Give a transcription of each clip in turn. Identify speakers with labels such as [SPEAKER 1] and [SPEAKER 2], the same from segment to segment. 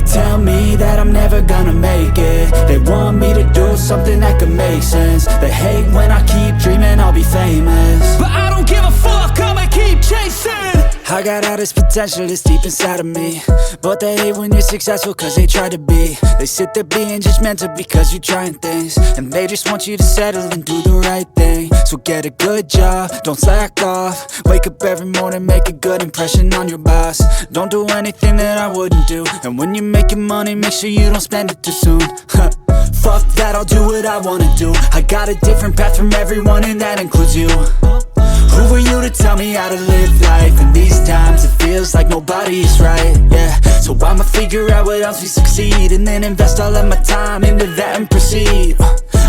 [SPEAKER 1] They tell me that I'm never gonna make it. They want me to do something that could make sense. They hate when I keep dreaming I'll be famous, but I don't give a fuck, I'ma keep chasing. I got all this potential that's deep inside of me, but they hate when you're successful cause they try to be. They sit there being judgmental because you're trying things, and they just want you to settle and do the right thing. So get a good job, don't slack off. Wake up every morning, make a good impression on your boss. Don't do anything that I wouldn't do, and when you're making money, make sure you don't spend it too soon. Fuck that, I'll do what I wanna do. I got a different path from everyone, and that includes you. Who are you to tell me how to live life? In these times it feels like nobody is right, yeah. So I'ma figure out what else we succeed, and then invest all of my time into that and proceed.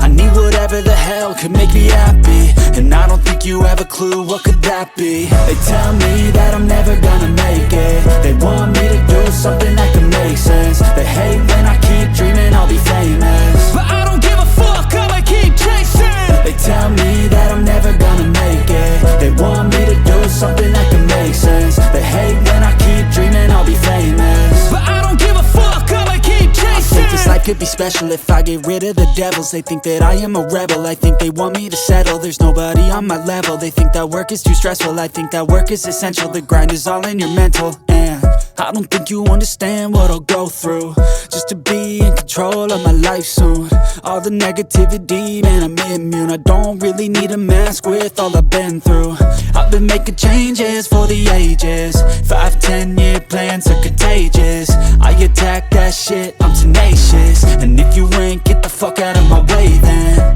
[SPEAKER 1] I need whatever the hell could make me happy, and I don't think you have a clue what could that be. They tell me that I'm never gonna make it. They want me to do something that could make sense. They hate when I keep dreaming I'll be famous, but I don't give a fuck, I'ma keep chasing. They tell me that I'm never gonna make it. They want me to do something that can make sense. They hate when I keep dreaming I'll be famous, but I don't give a fuck, I'ma keep chasing. I think this life could be special if I get rid of the devils. They think that I am a rebel, I think they want me to settle. There's nobody on my level. They think that work is too stressful, I think that work is essential. The grind is all in your mental, and I don't think you understand what I'll go through just to be in control of my life soon. All the negativity, man, I'm immune. I don't really need a mask with all I've been through. I've been making changes for the ages. 5-10 year plans are contagious. I attack that shit, I'm tenacious. And if you ain't, get the fuck out of my way then.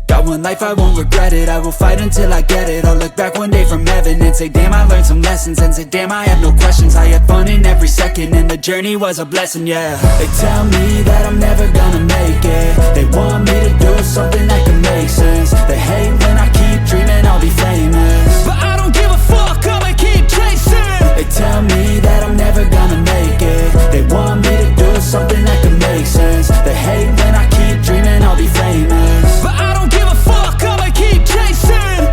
[SPEAKER 1] Got one life, I won't regret it. I will fight until I get it. I'll look back one day from heaven and say damn, I learned some lessons. And say damn, I had no questions. I had fun in every second, and the journey was a blessing, yeah. They tell me that I'm never gonna make it. They want me to do something that can make sense. They hate when I keep dreaming I'll be famous, but I don't give a fuck, I'ma keep chasing. They tell me that I'm never gonna make it. They want me to do something that can make sense. They hate when I keep dreaming I'll be famous, but I don't give a fuck, I'ma keep chasing.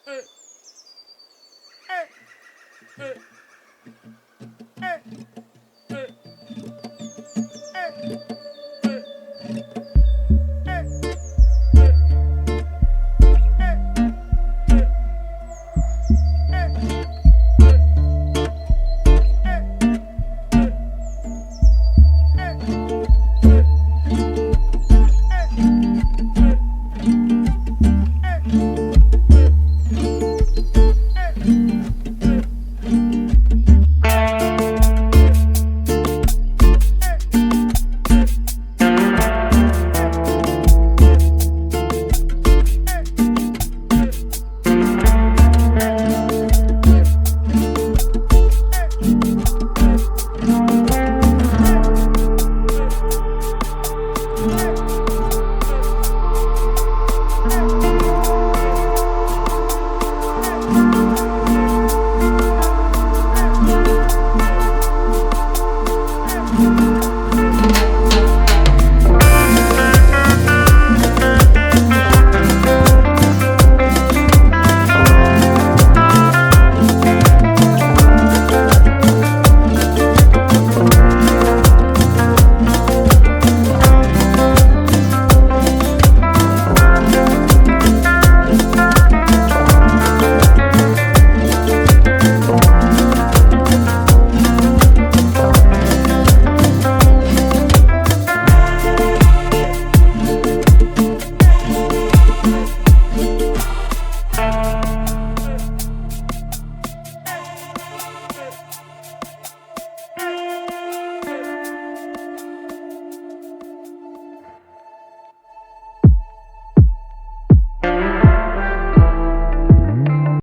[SPEAKER 2] Hey. Hey.